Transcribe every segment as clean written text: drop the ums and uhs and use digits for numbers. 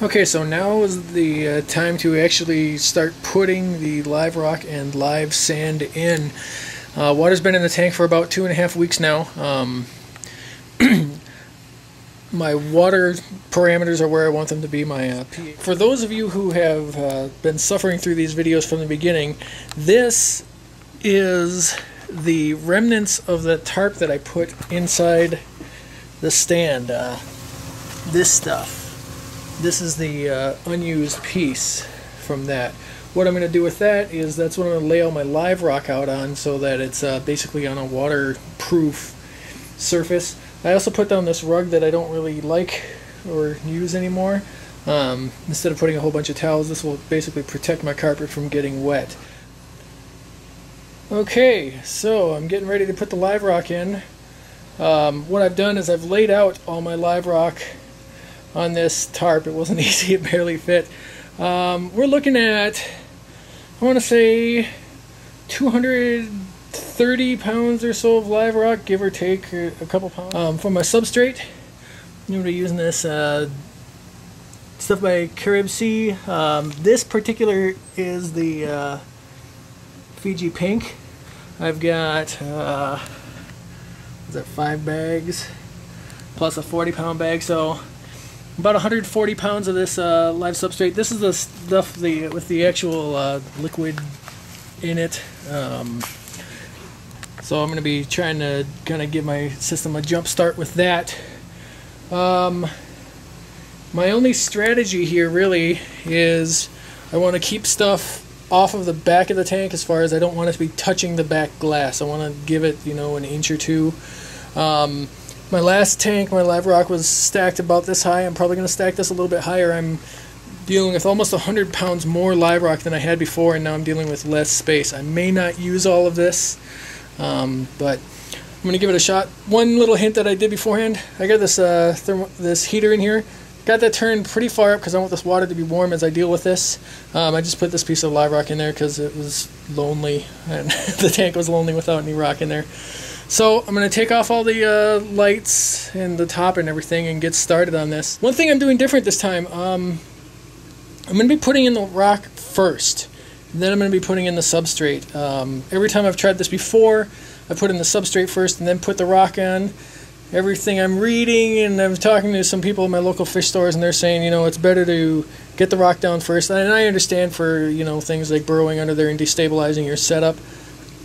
Okay, so now is the time to actually start putting the live rock and live sand in. Water's been in the tank for about 2.5 weeks now. My water parameters are where I want them to be. My pH. For those of you who have been suffering through these videos from the beginning, this is the remnants of the tarp that I put inside the stand. This stuff. This is the unused piece from that. What I'm going to do with that is that's what I'm going to lay all my live rock out on, so that it's basically on a waterproof surface. I also put down this rug that I don't really like or use anymore. Instead of putting a whole bunch of towels, this will basically protect my carpet from getting wet. Okay, so I'm getting ready to put the live rock in. What I've done is I've laid out all my live rock on this tarp. It wasn't easy, it barely fit. We're looking at, I want to say, 230 pounds or so of live rock, give or take a couple pounds. For my substrate, I'm going to be using this stuff by Carib Sea. This particular is the Fiji Pink. I've got, is that 5 bags plus a 40-pound bag, so about 140 pounds of this live substrate. This is the stuff with the actual liquid in it. So I'm going to be trying to kind of give my system a jump start with that. My only strategy here really is I want to keep stuff off of the back of the tank, as far as I don't want it to be touching the back glass. I want to give it, you know, an inch or two. My last tank, my live rock was stacked about this high. I'm probably going to stack this a little bit higher. I'm dealing with almost 100 pounds more live rock than I had before, and now I'm dealing with less space. I may not use all of this, but I'm going to give it a shot. One little hint that I did beforehand, I got this this heater in here. Got that turned pretty far up because I want this water to be warm as I deal with this. I just put this piece of live rock in there because it was lonely, and the tank was lonely without any rock in there. So I'm going to take off all the lights and the top and everything and get started on this. One thing I'm doing different this time, I'm going to be putting in the rock first, and then I'm going to be putting in the substrate. Every time I've tried this before, I put in the substrate first and then put the rock on. Everything I'm reading, and I'm talking to some people in my local fish stores, and they're saying, you know, it's better to get the rock down first. And I understand for, you know, things like burrowing under there and destabilizing your setup.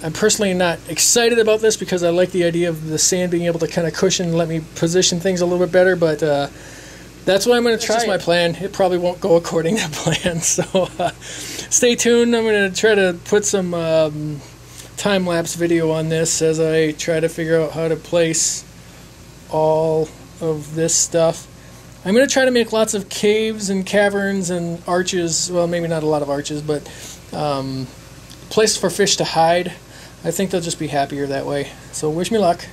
I'm personally not excited about this because I like the idea of the sand being able to kind of cushion and let me position things a little bit better, but that's what I'm going to try. That's just my plan. It probably won't go according to plan, so stay tuned. I'm going to try to put some time-lapse video on this as I try to figure out how to place all of this stuff. I'm going to try to make lots of caves and caverns and arches. Well, maybe not a lot of arches, but places for fish to hide. I think they'll just be happier that way. So wish me luck.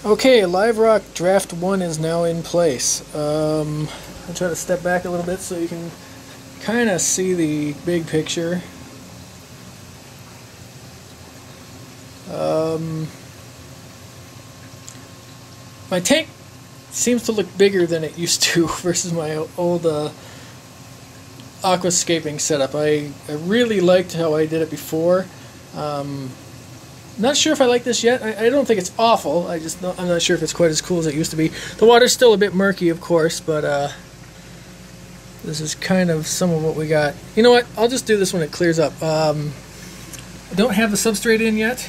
Okay, Live Rock Draft 1 is now in place. I'll try to step back a little bit so you can kind of see the big picture. My tank seems to look bigger than it used to versus my old Aquascaping setup. I really liked how I did it before. Not sure if I like this yet. I don't think it's awful. I'm not sure if it's quite as cool as it used to be. The water's still a bit murky, of course, but this is kind of some of what we got. You know what? I'll just do this when it clears up. I don't have the substrate in yet.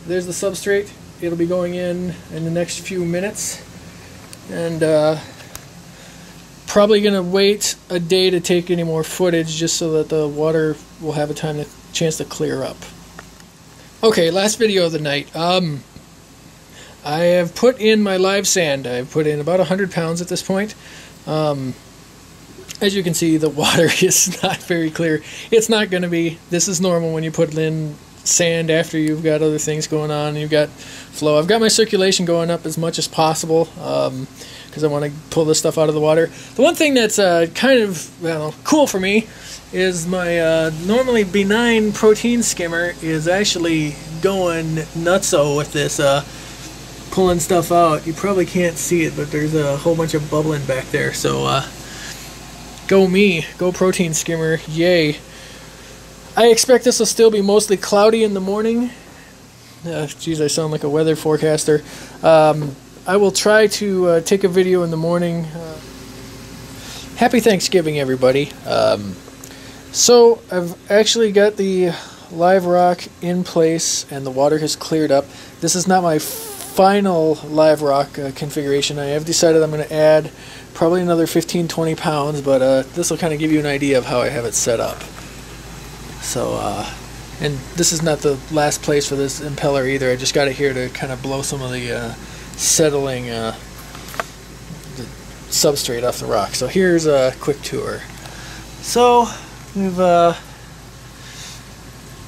There's the substrate. It'll be going in the next few minutes. And probably going to wait a day to take any more footage just so that the water will have a chance to clear up. Okay, last video of the night. I have put in my live sand. I've put in about 100 pounds at this point. As you can see, the water is not very clear. It's not going to be. This is normal when you put in sand after you've got other things going on and you've got flow. I've got my circulation going up as much as possible because I want to pull this stuff out of the water. The one thing that's kind of cool for me is my normally benign protein skimmer is actually going nutso with this pulling stuff out. You probably can't see it, but there's a whole bunch of bubbling back there. So go me, go protein skimmer, yay. I expect this will still be mostly cloudy in the morning. Geez, I sound like a weather forecaster. I will try to take a video in the morning. Happy Thanksgiving, everybody. So I've actually got the Live Rock in place and the water has cleared up. This is not my final Live Rock configuration. I have decided I'm going to add probably another 15-20 pounds, but this will kind of give you an idea of how I have it set up. So, and this is not the last place for this impeller either. I just got it here to kind of blow some of the settling the substrate off the rock. So here's a quick tour. So we've now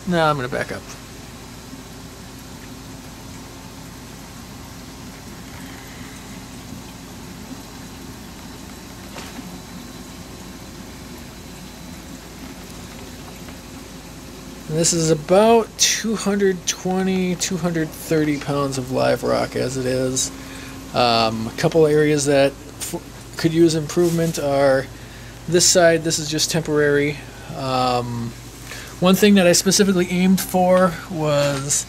I'm going to back up. And this is about 220, 230 pounds of live rock as it is. A couple areas that could use improvement are this side. This is just temporary. One thing that I specifically aimed for was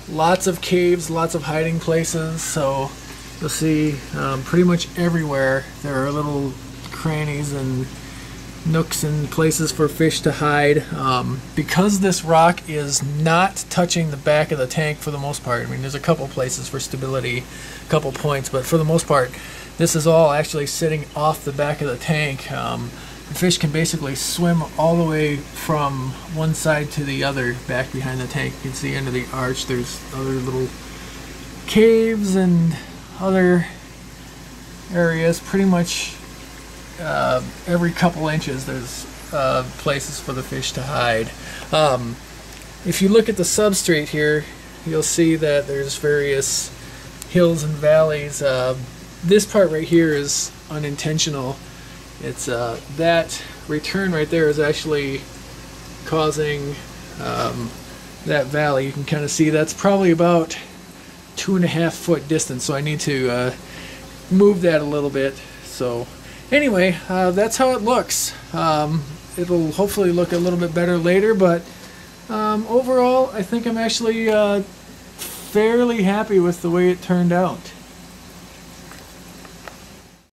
lots of caves, lots of hiding places. So you'll see pretty much everywhere there are little crannies and nooks and places for fish to hide. Because this rock is not touching the back of the tank for the most part. I mean, there's a couple places for stability, a couple points, but for the most part this is all actually sitting off the back of the tank. The fish can basically swim all the way from one side to the other back behind the tank. You can see under the arch there's other little caves and other areas. Pretty much every couple inches there's places for the fish to hide. If you look at the substrate here, you'll see that there's various hills and valleys. This part right here is unintentional. It's that return right there is actually causing that valley. You can kind of see that's probably about 2.5 foot distance, so I need to move that a little bit. So anyway, that's how it looks. It'll hopefully look a little bit better later, but overall I think I'm actually fairly happy with the way it turned out.